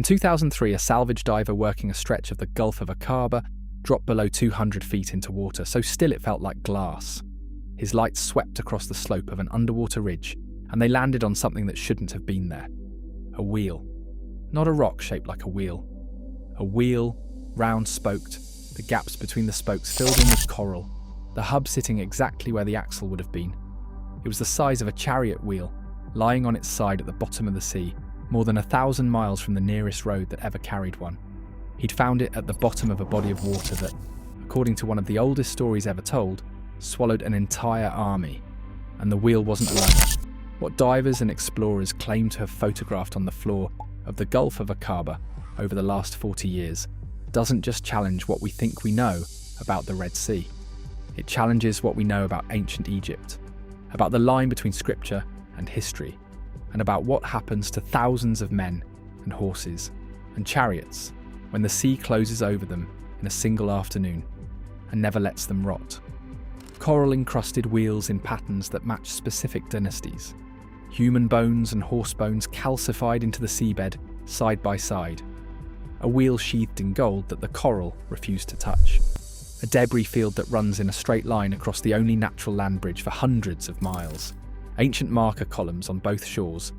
2003, a salvage diver working a stretch of the Gulf of Aqaba dropped below 200 feet into water, so still it felt like glass. His lights swept across the slope of an underwater ridge, and they landed on something that shouldn't have been there. A wheel. Not a rock shaped like a wheel. A wheel, round-spoked, the gaps between the spokes filled in with coral, the hub sitting exactly where the axle would have been. It was the size of a chariot wheel, lying on its side at the bottom of the sea, more than 1,000 miles from the nearest road that ever carried one. He'd found it at the bottom of a body of water that, according to one of the oldest stories ever told, swallowed an entire army. And the wheel wasn't alone. What divers and explorers claim to have photographed on the floor of the Gulf of Aqaba over the last 40 years doesn't just challenge what we think we know about the Red Sea. It challenges what we know about ancient Egypt, about the line between scripture and history, and about what happens to thousands of men and horses and chariots when the sea closes over them in a single afternoon and never lets them rot. Coral-encrusted wheels in patterns that match specific dynasties. Human bones and horse bones calcified into the seabed side by side. A wheel sheathed in gold that the coral refused to touch. A debris field that runs in a straight line across the only natural land bridge for hundreds of miles. Ancient marker columns on both shores,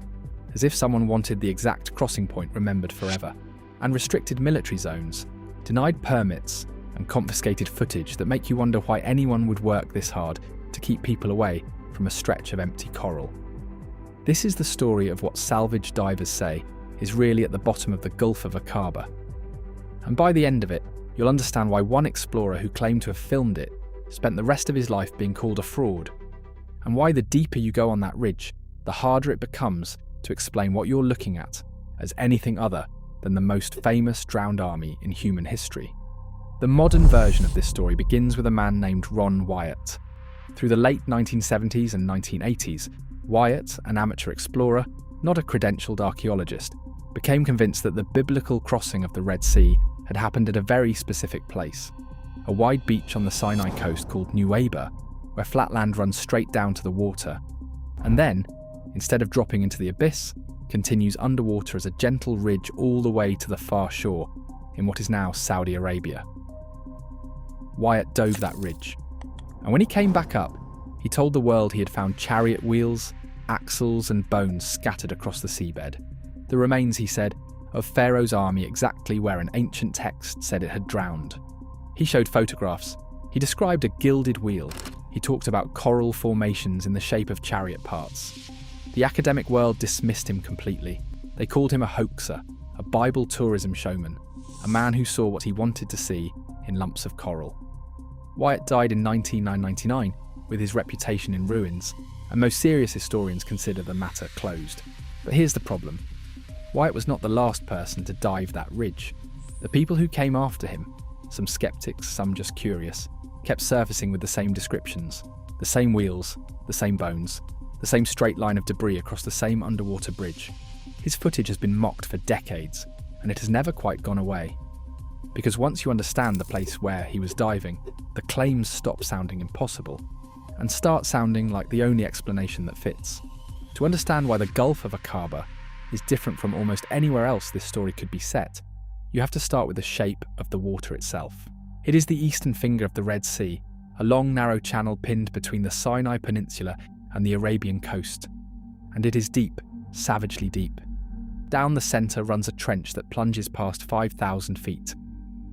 as if someone wanted the exact crossing point remembered forever. And restricted military zones, denied permits, and confiscated footage that make you wonder why anyone would work this hard to keep people away from a stretch of empty coral. This is the story of what salvage divers say is really at the bottom of the Gulf of Aqaba. And by the end of it, you'll understand why one explorer who claimed to have filmed it spent the rest of his life being called a fraud, and why the deeper you go on that ridge, the harder it becomes to explain what you're looking at as anything other than the most famous drowned army in human history. The modern version of this story begins with a man named Wyatt. Through the late 1970s and 1980s, Wyatt, an amateur explorer, not a credentialed archaeologist, became convinced that the biblical crossing of the Red Sea had happened at a very specific place, a wide beach on the Sinai coast called Nuweiba, where flat land runs straight down to the water, and then, instead of dropping into the abyss, continues underwater as a gentle ridge all the way to the far shore in what is now Saudi Arabia. Wyatt dove that ridge, and when he came back up, he told the world he had found chariot wheels, axles and bones scattered across the seabed. The remains, he said, of Pharaoh's army exactly where an ancient text said it had drowned. He showed photographs. He described a gilded wheel. He talked about coral formations in the shape of chariot parts. The academic world dismissed him completely. They called him a hoaxer, a Bible tourism showman, a man who saw what he wanted to see in lumps of coral. Wyatt died in 1999 with his reputation in ruins, and most serious historians consider the matter closed. But here's the problem. Wyatt was not the last person to dive that ridge. The people who came after him, some skeptics, some just curious, kept surfacing with the same descriptions, the same wheels, the same bones, the same straight line of debris across the same underwater bridge. His footage has been mocked for decades, and it has never quite gone away. Because once you understand the place where he was diving, the claims stop sounding impossible, and start sounding like the only explanation that fits. To understand why the Gulf of Aqaba is different from almost anywhere else this story could be set, you have to start with the shape of the water itself. It is the eastern finger of the Red Sea, a long narrow channel pinned between the Sinai Peninsula and the Arabian coast. And it is deep, savagely deep. Down the centre runs a trench that plunges past 5,000 feet,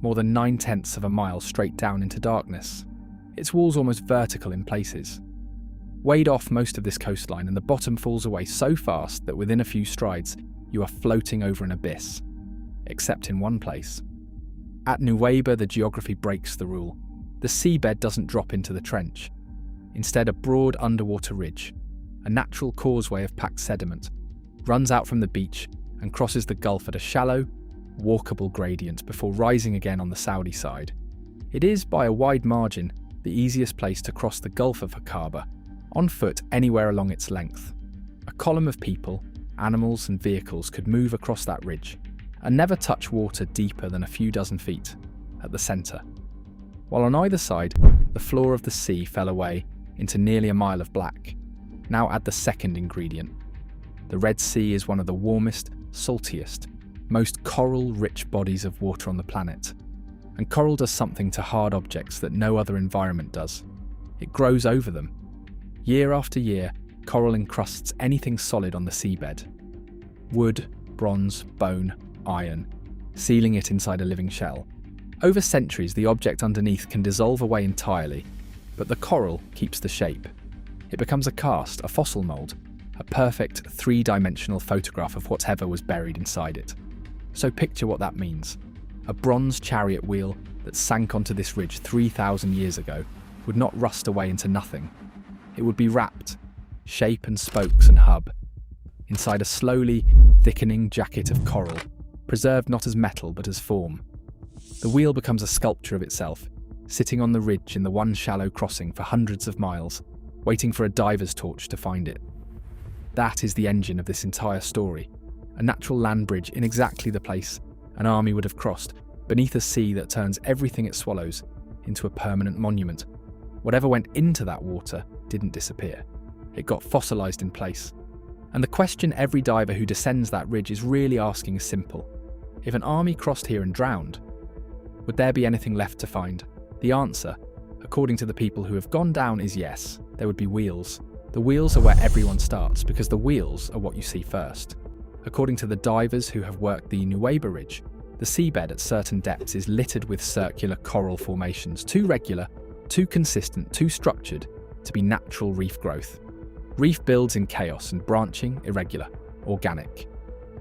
more than 9/10 of a mile straight down into darkness. Its walls almost vertical in places. Wade off most of this coastline and the bottom falls away so fast that within a few strides you are floating over an abyss. Except in one place. At Nuweiba, the geography breaks the rule. The seabed doesn't drop into the trench. Instead, a broad underwater ridge, a natural causeway of packed sediment, runs out from the beach and crosses the Gulf at a shallow, walkable gradient before rising again on the Saudi side. It is, by a wide margin, the easiest place to cross the Gulf of Aqaba, on foot anywhere along its length. A column of people, animals and vehicles could move across that ridge and never touch water deeper than a few dozen feet at the centre. While on either side, the floor of the sea fell away into nearly a mile of black. Now add the second ingredient. The Red Sea is one of the warmest, saltiest, most coral-rich bodies of water on the planet. And coral does something to hard objects that no other environment does. It grows over them. Year after year, coral encrusts anything solid on the seabed. Wood, bronze, bone, iron, sealing it inside a living shell. Over centuries, the object underneath can dissolve away entirely, but the coral keeps the shape. It becomes a cast, a fossil mould, a perfect three-dimensional photograph of whatever was buried inside it. So picture what that means. A bronze chariot wheel that sank onto this ridge 3,000 years ago would not rust away into nothing. It would be wrapped, shape and spokes and hub, inside a slowly thickening jacket of coral, preserved not as metal but as form. The wheel becomes a sculpture of itself, sitting on the ridge in the one shallow crossing for hundreds of miles, waiting for a diver's torch to find it. That is the engine of this entire story, a natural land bridge in exactly the place an army would have crossed, beneath a sea that turns everything it swallows into a permanent monument. Whatever went into that water didn't disappear. It got fossilised in place. And the question every diver who descends that ridge is really asking is simple. If an army crossed here and drowned, would there be anything left to find? The answer, according to the people who have gone down, is yes. There would be wheels. The wheels are where everyone starts, because the wheels are what you see first. According to the divers who have worked the Nuweiba Ridge, the seabed at certain depths is littered with circular coral formations, too regular, too consistent, too structured to be natural reef growth. Reef builds in chaos and branching, irregular, organic.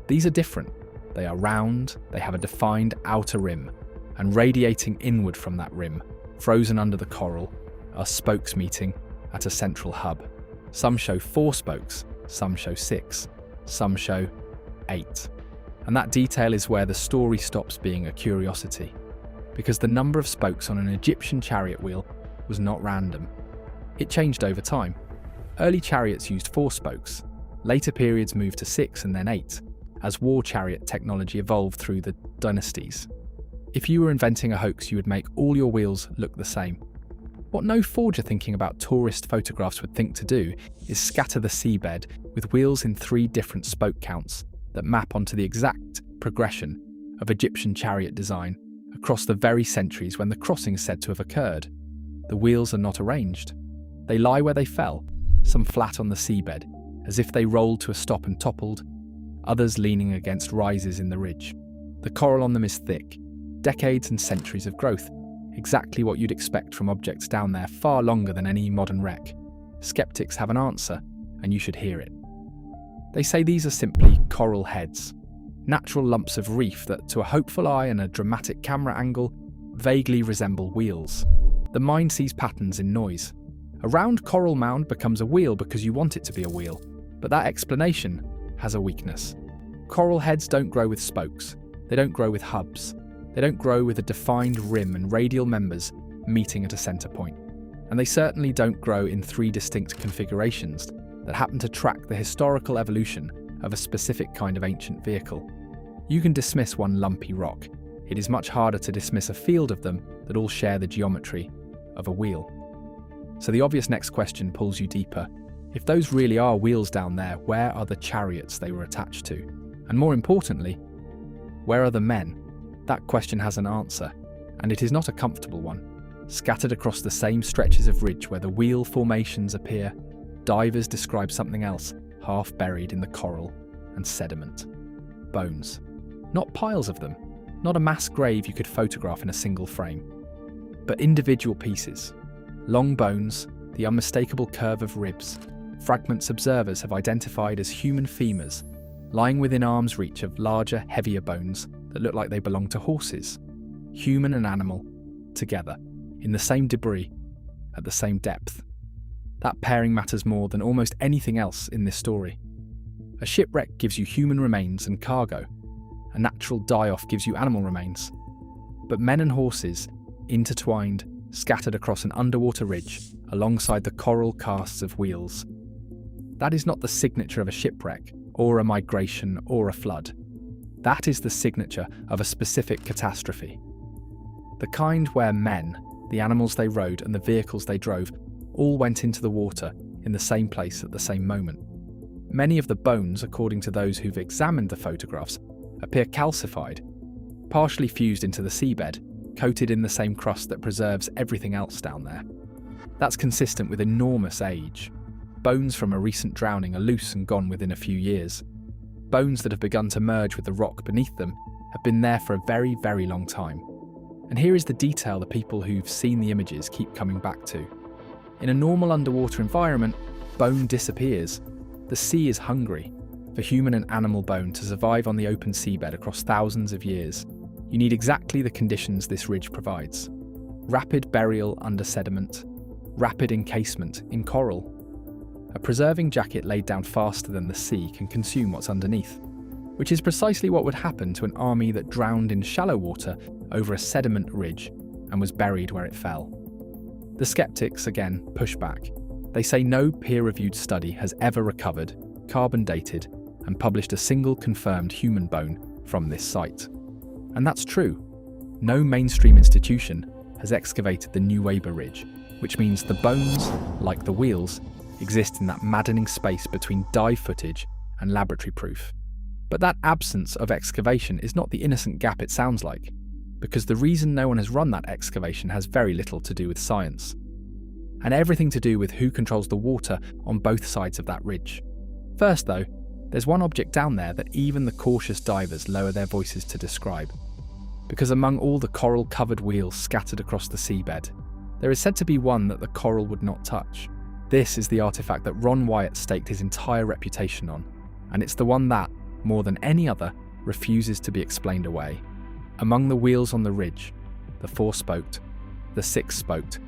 These are different. They are round, they have a defined outer rim, and radiating inward from that rim, frozen under the coral, are spokes meeting at a central hub. Some show 4 spokes, some show 6, some show 8. And that detail is where the story stops being a curiosity, because the number of spokes on an Egyptian chariot wheel was not random. It changed over time. Early chariots used 4 spokes, later periods moved to 6 and then 8, as war chariot technology evolved through the dynasties. If you were inventing a hoax, you would make all your wheels look the same. What no forger thinking about tourist photographs would think to do is scatter the seabed with wheels in 3 different spoke counts that map onto the exact progression of Egyptian chariot design across the very centuries when the crossing is said to have occurred. The wheels are not arranged. They lie where they fell, some flat on the seabed, as if they rolled to a stop and toppled, others leaning against rises in the ridge. The coral on them is thick, decades and centuries of growth, exactly what you'd expect from objects down there, far longer than any modern wreck. Skeptics have an answer, and you should hear it. They say these are simply coral heads, natural lumps of reef that, to a hopeful eye and a dramatic camera angle, vaguely resemble wheels. The mind sees patterns in noise. A round coral mound becomes a wheel because you want it to be a wheel, but that explanation has a weakness. Coral heads don't grow with spokes. They don't grow with hubs. They don't grow with a defined rim and radial members meeting at a centre point. And they certainly don't grow in 3 distinct configurations that happen to track the historical evolution of a specific kind of ancient vehicle. You can dismiss one lumpy rock. It is much harder to dismiss a field of them that all share the geometry of a wheel. So the obvious next question pulls you deeper. If those really are wheels down there, where are the chariots they were attached to? And more importantly, where are the men? That question has an answer, and it is not a comfortable one. Scattered across the same stretches of ridge where the wheel formations appear, divers describe something else, half buried in the coral and sediment. Bones. Not piles of them, not a mass grave you could photograph in a single frame, but individual pieces. Long bones, the unmistakable curve of ribs, fragments observers have identified as human femurs, lying within arm's reach of larger, heavier bones that look like they belong to horses. Human and animal, together, in the same debris, at the same depth. That pairing matters more than almost anything else in this story. A shipwreck gives you human remains and cargo. A natural die-off gives you animal remains. But men and horses, intertwined, scattered across an underwater ridge, alongside the coral casts of wheels. That is not the signature of a shipwreck, or a migration, or a flood. That is the signature of a specific catastrophe. The kind where men, the animals they rode and the vehicles they drove, all went into the water in the same place at the same moment. Many of the bones, according to those who've examined the photographs, appear calcified, partially fused into the seabed, coated in the same crust that preserves everything else down there. That's consistent with enormous age. Bones from a recent drowning are loose and gone within a few years. Bones that have begun to merge with the rock beneath them have been there for a very, very long time. And here is the detail the people who've seen the images keep coming back to. In a normal underwater environment, bone disappears. The sea is hungry. For human and animal bone to survive on the open seabed across thousands of years, you need exactly the conditions this ridge provides. Rapid burial under sediment, rapid encasement in coral. A preserving jacket laid down faster than the sea can consume what's underneath, which is precisely what would happen to an army that drowned in shallow water over a sediment ridge and was buried where it fell. The skeptics, again, push back. They say no peer-reviewed study has ever recovered, carbon-dated, and published a single confirmed human bone from this site. And that's true. No mainstream institution has excavated the New Weber Ridge, which means the bones, like the wheels, exist in that maddening space between dive footage and laboratory proof. But that absence of excavation is not the innocent gap it sounds like, because the reason no one has run that excavation has very little to do with science, and everything to do with who controls the water on both sides of that ridge. First though, there's one object down there that even the cautious divers lower their voices to describe, because among all the coral-covered wheels scattered across the seabed, there is said to be one that the coral would not touch. This is the artifact that Ron Wyatt staked his entire reputation on, and it's the one that, more than any other, refuses to be explained away. Among the wheels on the ridge, the 4-spoked, the 6-spoked,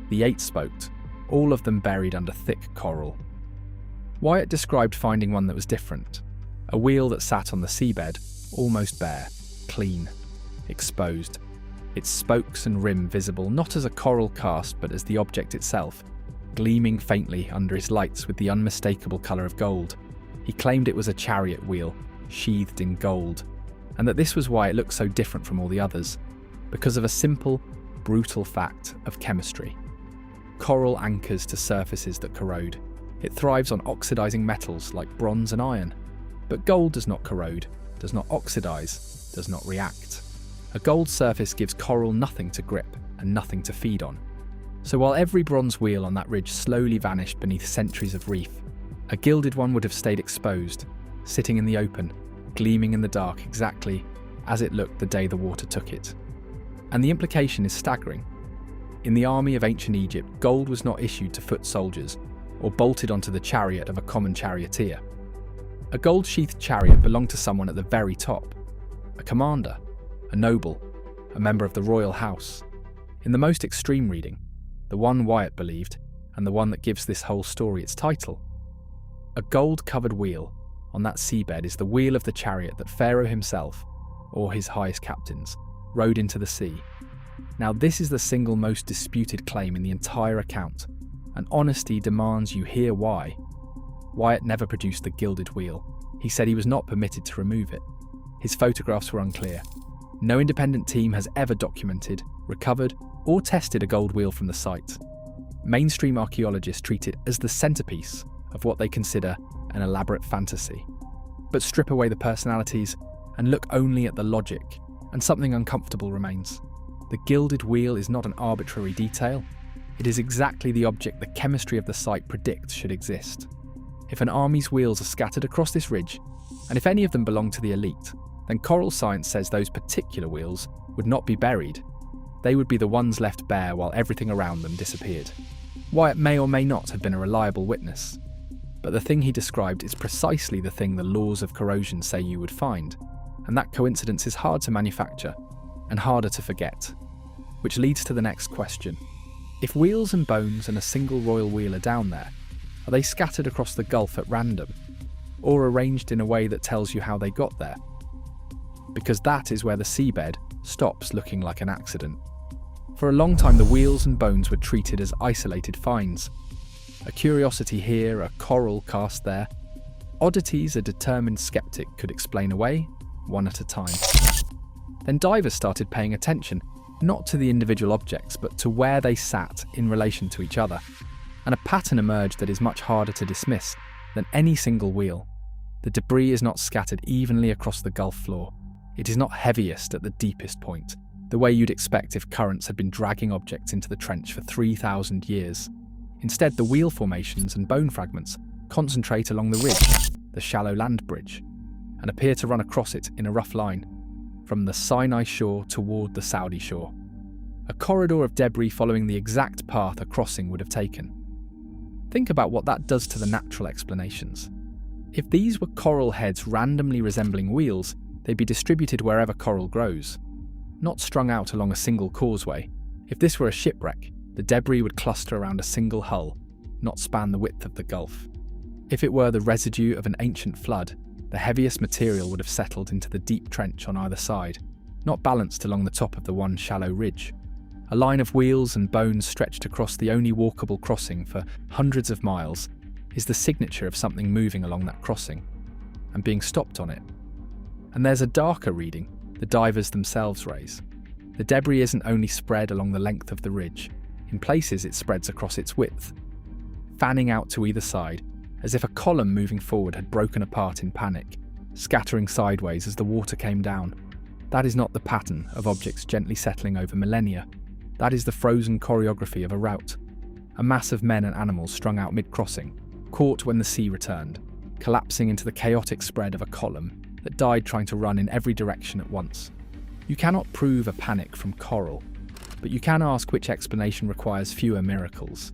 the 8-spoked, all of them buried under thick coral. Wyatt described finding one that was different, a wheel that sat on the seabed, almost bare, clean, exposed, its spokes and rim visible not as a coral cast but as the object itself, gleaming faintly under his lights with the unmistakable colour of gold. He claimed it was a chariot wheel, sheathed in gold, and that this was why it looked so different from all the others, because of a simple, brutal fact of chemistry. Coral anchors to surfaces that corrode. It thrives on oxidizing metals like bronze and iron, but gold does not corrode, does not oxidize, does not react. A gold surface gives coral nothing to grip and nothing to feed on. So while every bronze wheel on that ridge slowly vanished beneath centuries of reef, a gilded one would have stayed exposed, sitting in the open, gleaming in the dark exactly as it looked the day the water took it. And the implication is staggering. In the army of ancient Egypt, gold was not issued to foot soldiers or bolted onto the chariot of a common charioteer. A gold-sheathed chariot belonged to someone at the very top, a commander, a noble, a member of the royal house. In the most extreme reading, the one Wyatt believed, and the one that gives this whole story its title, a gold-covered wheel on that seabed is the wheel of the chariot that Pharaoh himself, or his highest captains, rode into the sea. Now this is the single most disputed claim in the entire account, and honesty demands you hear why. Wyatt never produced the gilded wheel. He said he was not permitted to remove it. His photographs were unclear. No independent team has ever documented, recovered, or tested a gold wheel from the site. Mainstream archaeologists treat it as the centerpiece of what they consider an elaborate fantasy. But strip away the personalities and look only at the logic, and something uncomfortable remains. The gilded wheel is not an arbitrary detail. It is exactly the object the chemistry of the site predicts should exist. If an army's wheels are scattered across this ridge, and if any of them belong to the elite, then coral science says those particular wheels would not be buried. They would be the ones left bare while everything around them disappeared. Wyatt may or may not have been a reliable witness, but the thing he described is precisely the thing the laws of corrosion say you would find, and that coincidence is hard to manufacture and harder to forget. Which leads to the next question. If wheels and bones and a single royal wheel are down there, are they scattered across the Gulf at random, or arranged in a way that tells you how they got there? Because that is where the seabed stops looking like an accident. For a long time the wheels and bones were treated as isolated finds. A curiosity here, a coral cast there. Oddities a determined skeptic could explain away, one at a time. Then divers started paying attention, not to the individual objects, but to where they sat in relation to each other. And a pattern emerged that is much harder to dismiss than any single wheel. The debris is not scattered evenly across the Gulf floor, It is not heaviest at the deepest point, the way you'd expect if currents had been dragging objects into the trench for 3,000 years. Instead, the wheel formations and bone fragments concentrate along the ridge, the shallow land bridge, and appear to run across it in a rough line, from the Sinai shore toward the Saudi shore. A corridor of debris following the exact path a crossing would have taken. Think about what that does to the natural explanations. If these were coral heads randomly resembling wheels, they'd be distributed wherever coral grows, not strung out along a single causeway. If this were a shipwreck, the debris would cluster around a single hull, not span the width of the Gulf. If it were the residue of an ancient flood, the heaviest material would have settled into the deep trench on either side, not balanced along the top of the one shallow ridge. A line of wheels and bones stretched across the only walkable crossing for hundreds of miles is the signature of something moving along that crossing and being stopped on it. And there's a darker reading the divers themselves raise. The debris isn't only spread along the length of the ridge, in places it spreads across its width, fanning out to either side, as if a column moving forward had broken apart in panic, scattering sideways as the water came down. That is not the pattern of objects gently settling over millennia. That is the frozen choreography of a rout. A mass of men and animals strung out mid-crossing, caught when the sea returned, collapsing into the chaotic spread of a column that died trying to run in every direction at once. You cannot prove a panic from coral, but you can ask which explanation requires fewer miracles.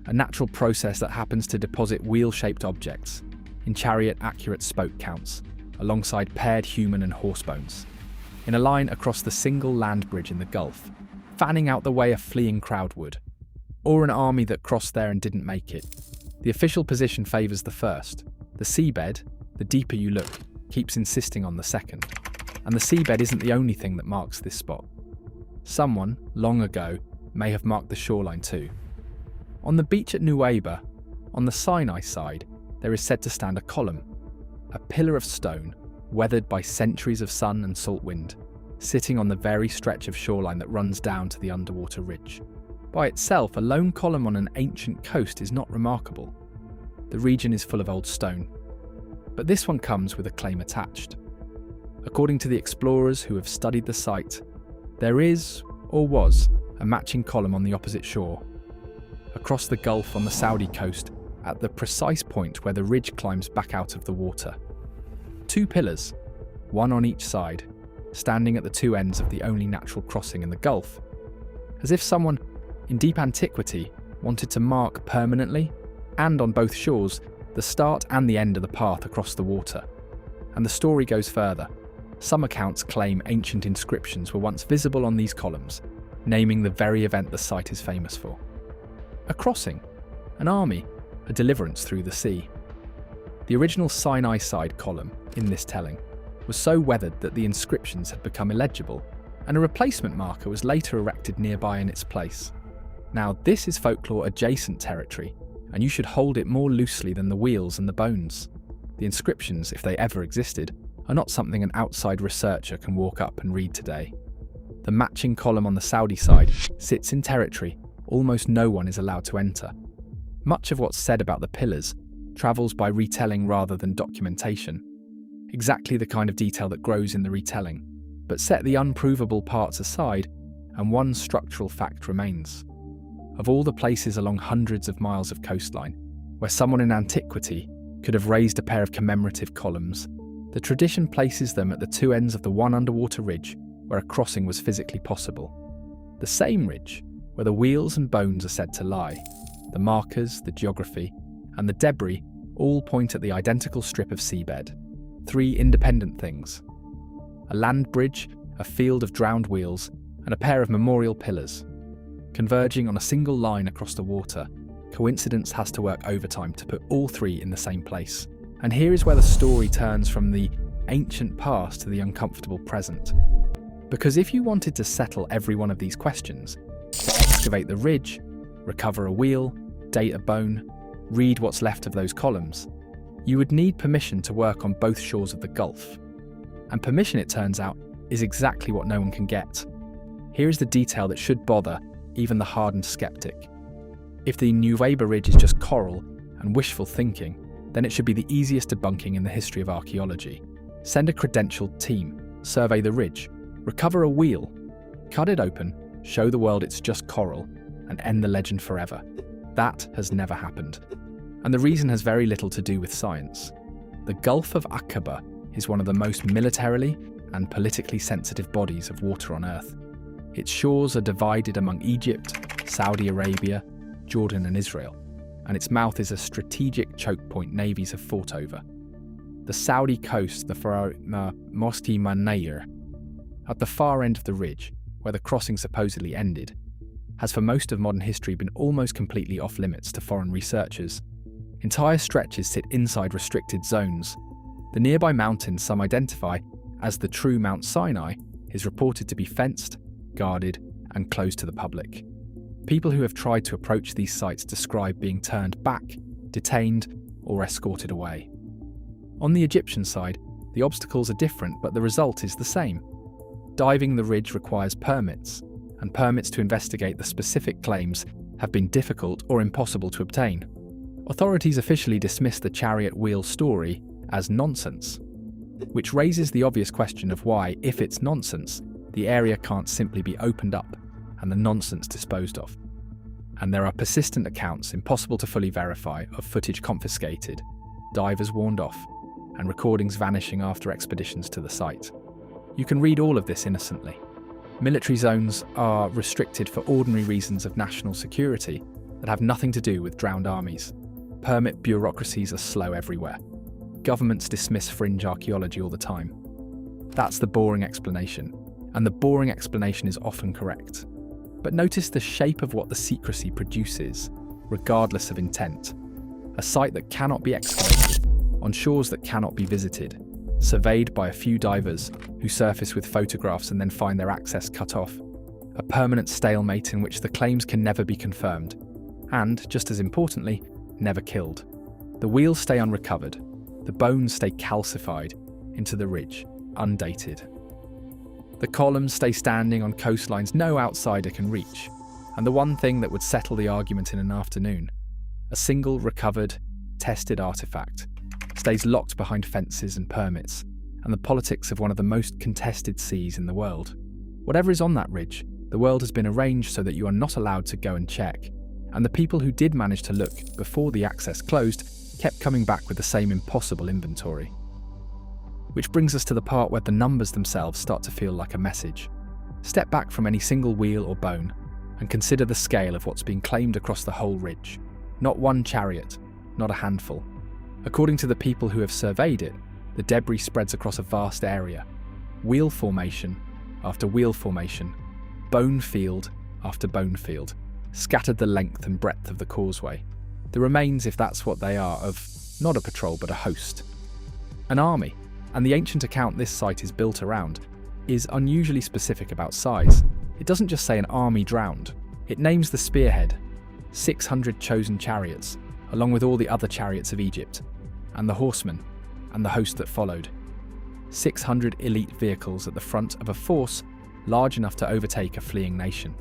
A natural process that happens to deposit wheel-shaped objects in chariot-accurate spoke counts, alongside paired human and horse bones, in a line across the single land bridge in the Gulf, fanning out the way a fleeing crowd would, or an army that crossed there and didn't make it. The official position favours the first. The seabed, the deeper you look, keeps insisting on the second. And the seabed isn't the only thing that marks this spot. Someone, long ago, may have marked the shoreline too. On the beach at Nuweiba, on the Sinai side, there is said to stand a column, a pillar of stone, weathered by centuries of sun and salt wind, sitting on the very stretch of shoreline that runs down to the underwater ridge. By itself, a lone column on an ancient coast is not remarkable. The region is full of old stone. But this one comes with a claim attached. According to the explorers who have studied the site, there is, or was, a matching column on the opposite shore, across the Gulf on the Saudi coast, at the precise point where the ridge climbs back out of the water. 2 pillars, one on each side, standing at the 2 ends of the only natural crossing in the Gulf, as if someone, in deep antiquity, wanted to mark permanently, and on both shores, the start and the end of the path across the water. And the story goes further. Some accounts claim ancient inscriptions were once visible on these columns, naming the very event the site is famous for. A crossing, an army, a deliverance through the sea. The original Sinai side column, in this telling, was so weathered that the inscriptions had become illegible, and a replacement marker was later erected nearby in its place. Now, this is folklore adjacent territory, and you should hold it more loosely than the wheels and the bones. The inscriptions, if they ever existed, are not something an outside researcher can walk up and read today. The matching column on the Saudi side sits in territory almost no one is allowed to enter. Much of what's said about the pillars travels by retelling rather than documentation. Exactly the kind of detail that grows in the retelling. But set the unprovable parts aside, and one structural fact remains. Of all the places along hundreds of miles of coastline, where someone in antiquity could have raised a pair of commemorative columns, the tradition places them at the 2 ends of the one underwater ridge where a crossing was physically possible. The same ridge where the wheels and bones are said to lie. The markers, the geography, and the debris all point at the identical strip of seabed. 3 independent things. A land bridge, a field of drowned wheels, and a pair of memorial pillars. Converging on a single line across the water, coincidence has to work overtime to put all 3 in the same place. And here is where the story turns from the ancient past to the uncomfortable present. Because if you wanted to settle every one of these questions, to excavate the ridge, recover a wheel, date a bone, read what's left of those columns, you would need permission to work on both shores of the Gulf. And permission, it turns out, is exactly what no one can get. Here is the detail that should bother even the hardened skeptic. If the Nuweiba Ridge is just coral and wishful thinking, then it should be the easiest debunking in the history of archaeology. Send a credentialed team, survey the ridge, recover a wheel, cut it open, show the world it's just coral, and end the legend forever. That has never happened. And the reason has very little to do with science. The Gulf of Aqaba is one of the most militarily and politically sensitive bodies of water on Earth. Its shores are divided among Egypt, Saudi Arabia, Jordan and Israel, and its mouth is a strategic choke point navies have fought over. The Saudi coast, the Pharaoh Mosti Manair, at the far end of the ridge, where the crossing supposedly ended, has for most of modern history been almost completely off limits to foreign researchers. Entire stretches sit inside restricted zones. The nearby mountain some identify as the true Mount Sinai is reported to be fenced, guarded, and closed to the public. People who have tried to approach these sites describe being turned back, detained, or escorted away. On the Egyptian side, the obstacles are different, but the result is the same. Diving the ridge requires permits, and permits to investigate the specific claims have been difficult or impossible to obtain. Authorities officially dismiss the chariot wheel story as nonsense, which raises the obvious question of why, if it's nonsense, the area can't simply be opened up and the nonsense disposed of. And there are persistent accounts, impossible to fully verify, of footage confiscated, divers warned off, and recordings vanishing after expeditions to the site. You can read all of this innocently. Military zones are restricted for ordinary reasons of national security that have nothing to do with drowned armies. Permit bureaucracies are slow everywhere. Governments dismiss fringe archaeology all the time. That's the boring explanation, and the boring explanation is often correct. But notice the shape of what the secrecy produces, regardless of intent. A site that cannot be excavated, on shores that cannot be visited, surveyed by a few divers who surface with photographs and then find their access cut off. A permanent stalemate in which the claims can never be confirmed, and, just as importantly, never killed. The wheels stay unrecovered, the bones stay calcified into the ridge, undated. The columns stay standing on coastlines no outsider can reach, and the one thing that would settle the argument in an afternoon, a single recovered, tested artifact, stays locked behind fences and permits, and the politics of one of the most contested seas in the world. Whatever is on that ridge, the world has been arranged so that you are not allowed to go and check, and the people who did manage to look before the access closed kept coming back with the same impossible inventory. Which brings us to the part where the numbers themselves start to feel like a message. Step back from any single wheel or bone and consider the scale of what's being claimed across the whole ridge. Not one chariot, not a handful. According to the people who have surveyed it, the debris spreads across a vast area. Wheel formation after wheel formation, bone field after bone field, scattered the length and breadth of the causeway. The remains, if that's what they are, of not a patrol but a host. An army, and the ancient account this site is built around, is unusually specific about size. It doesn't just say an army drowned. It names the spearhead, 600 chosen chariots, along with all the other chariots of Egypt, and the horsemen, and the host that followed. 600 elite vehicles at the front of a force large enough to overtake a fleeing nation.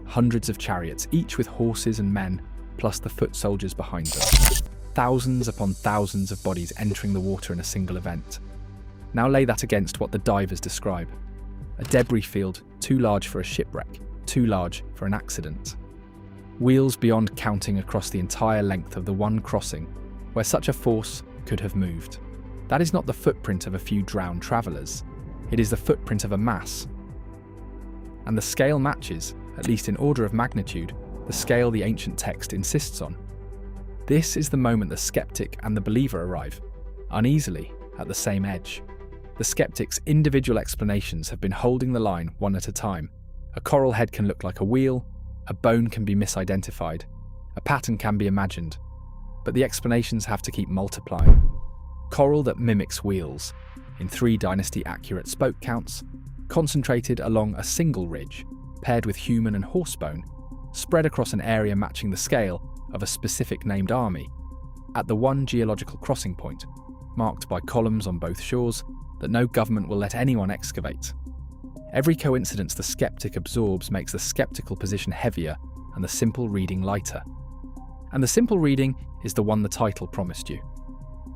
Hundreds of chariots, each with horses and men, plus the foot soldiers behind them. Thousands upon thousands of bodies entering the water in a single event. Now lay that against what the divers describe. A debris field too large for a shipwreck, too large for an accident. Wheels beyond counting across the entire length of the one crossing where such a force could have moved. That is not the footprint of a few drowned travellers. It is the footprint of a mass. And the scale matches, at least in order of magnitude, the scale the ancient text insists on. This is the moment the skeptic and the believer arrive, uneasily, at the same edge. The skeptic's individual explanations have been holding the line one at a time. A coral head can look like a wheel, a bone can be misidentified, a pattern can be imagined, but the explanations have to keep multiplying. Coral that mimics wheels, in 3 dynasty-accurate spoke counts, concentrated along a single ridge, paired with human and horse bone, spread across an area matching the scale of a specific named army, at the one geological crossing point, marked by columns on both shores that no government will let anyone excavate. Every coincidence the skeptic absorbs makes the skeptical position heavier and the simple reading lighter. And the simple reading is the one the title promised you.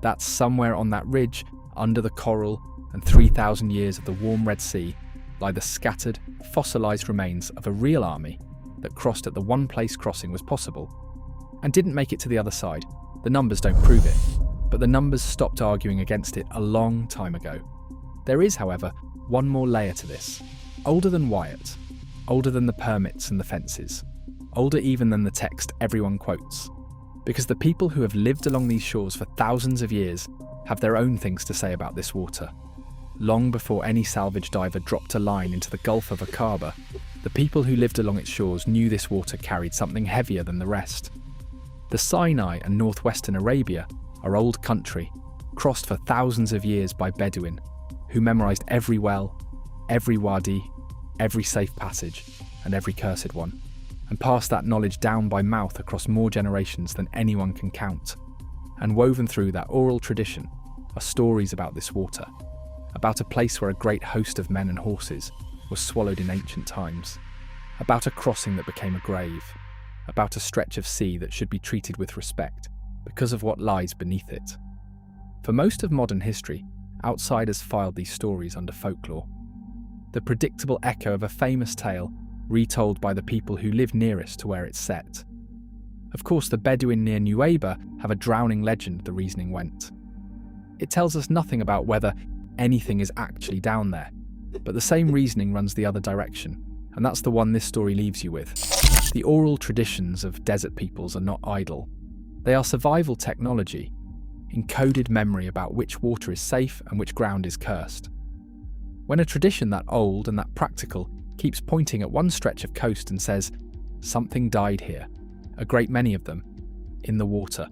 That's somewhere on that ridge, under the coral, and 3,000 years of the warm Red Sea lie the scattered, fossilized remains of a real army that crossed at the one place crossing was possible and didn't make it to the other side. The numbers don't prove it, but the numbers stopped arguing against it a long time ago. There is, however, one more layer to this. Older than Wyatt, older than the permits and the fences, older even than the text everyone quotes. Because the people who have lived along these shores for thousands of years have their own things to say about this water. Long before any salvage diver dropped a line into the Gulf of Aqaba, the people who lived along its shores knew this water carried something heavier than the rest. The Sinai and northwestern Arabia are old country, crossed for thousands of years by Bedouin, who memorized every well, every wadi, every safe passage, and every cursed one, and passed that knowledge down by mouth across more generations than anyone can count. And woven through that oral tradition are stories about this water, about a place where a great host of men and horses was swallowed in ancient times, about a crossing that became a grave, about a stretch of sea that should be treated with respect because of what lies beneath it. For most of modern history, outsiders filed these stories under folklore, the predictable echo of a famous tale retold by the people who live nearest to where it's set. Of course, the Bedouin near Nuweiba have a drowning legend, the reasoning went. It tells us nothing about whether anything is actually down there, but the same reasoning runs the other direction, and that's the one this story leaves you with. The oral traditions of desert peoples are not idle. They are survival technology, encoded memory about which water is safe and which ground is cursed. When a tradition that old and that practical keeps pointing at one stretch of coast and says, something died here, a great many of them, in the water,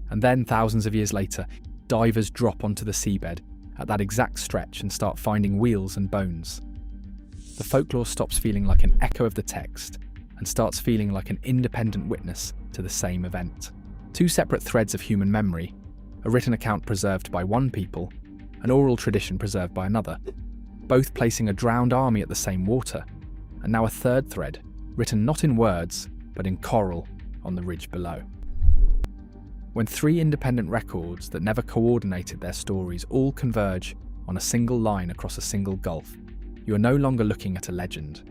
and then thousands of years later, divers drop onto the seabed at that exact stretch and start finding wheels and bones. The folklore stops feeling like an echo of the text and starts feeling like an independent witness to the same event. Two separate threads of human memory, a written account preserved by one people, an oral tradition preserved by another, both placing a drowned army at the same water, and now a third thread, written not in words, but in coral on the ridge below. When three independent records that never coordinated their stories all converge on a single line across a single gulf, you are no longer looking at a legend.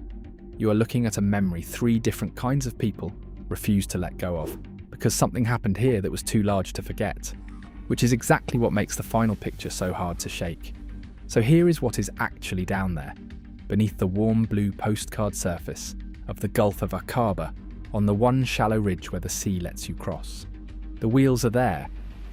You are looking at a memory three different kinds of people refused to let go of, because something happened here that was too large to forget, which is exactly what makes the final picture so hard to shake. So here is what is actually down there, beneath the warm blue postcard surface of the Gulf of Aqaba, on the one shallow ridge where the sea lets you cross. The wheels are there,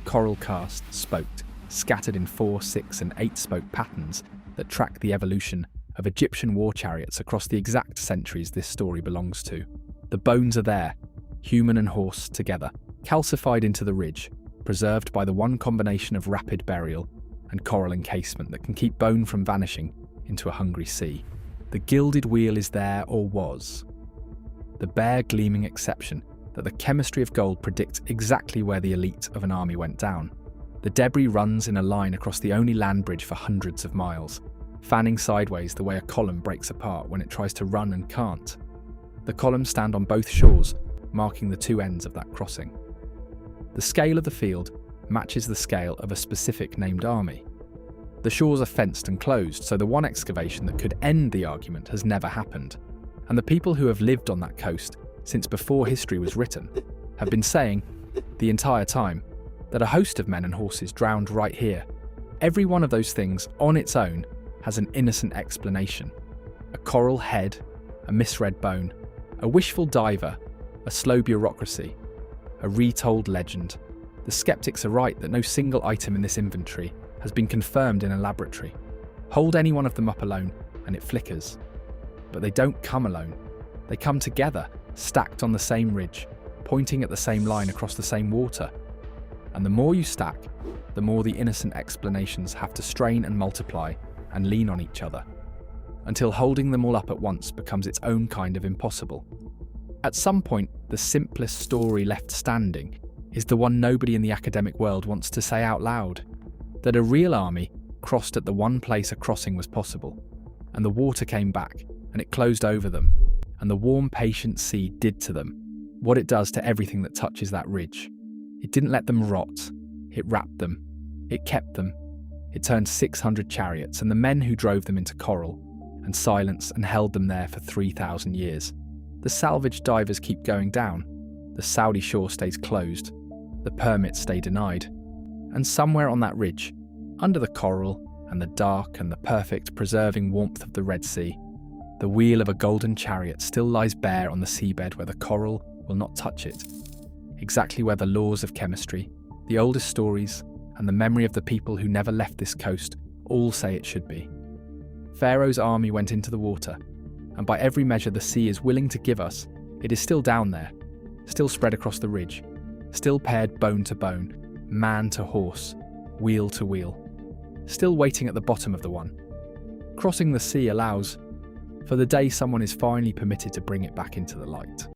coral cast, spoked, scattered in 4, 6 and 8 spoke patterns that track the evolution of Egyptian war chariots across the exact centuries this story belongs to. The bones are there, human and horse together, calcified into the ridge, preserved by the one combination of rapid burial and coral encasement that can keep bone from vanishing into a hungry sea. The gilded wheel is there, or was. The bare gleaming exception that the chemistry of gold predicts exactly where the elite of an army went down. The debris runs in a line across the only land bridge for hundreds of miles, fanning sideways the way a column breaks apart when it tries to run and can't. The columns stand on both shores, marking the two ends of that crossing. The scale of the field matches the scale of a specific named army. The shores are fenced and closed, so the one excavation that could end the argument has never happened, and the people who have lived on that coast since before history was written have been saying, the entire time, that a host of men and horses drowned right here. Every one of those things, on its own, has an innocent explanation. A coral head, a misread bone, a wishful diver, a slow bureaucracy, a retold legend. The skeptics are right that no single item in this inventory has been confirmed in a laboratory. Hold any one of them up alone, and it flickers. But they don't come alone. They come together, stacked on the same ridge, pointing at the same line across the same water. And the more you stack, the more the innocent explanations have to strain and multiply and lean on each other, until holding them all up at once becomes its own kind of impossible. At some point, the simplest story left standing is the one nobody in the academic world wants to say out loud, that a real army crossed at the one place a crossing was possible, and the water came back, and it closed over them, and the warm, patient sea did to them what it does to everything that touches that ridge. It didn't let them rot, it wrapped them, it kept them, It turned 600 chariots and the men who drove them into coral and silence and held them there for 3,000 years. The salvage divers keep going down. The Saudi shore stays closed. The permits stay denied. And somewhere on that ridge, under the coral and the dark and the perfect preserving warmth of the Red Sea, the wheel of a golden chariot still lies bare on the seabed where the coral will not touch it. Exactly where the laws of chemistry, the oldest stories, and the memory of the people who never left this coast all say it should be. Pharaoh's army went into the water, and by every measure the sea is willing to give us, it is still down there, still spread across the ridge, still paired bone to bone, man to horse, wheel to wheel, still waiting at the bottom of the one. Crossing the sea allows for the day someone is finally permitted to bring it back into the light.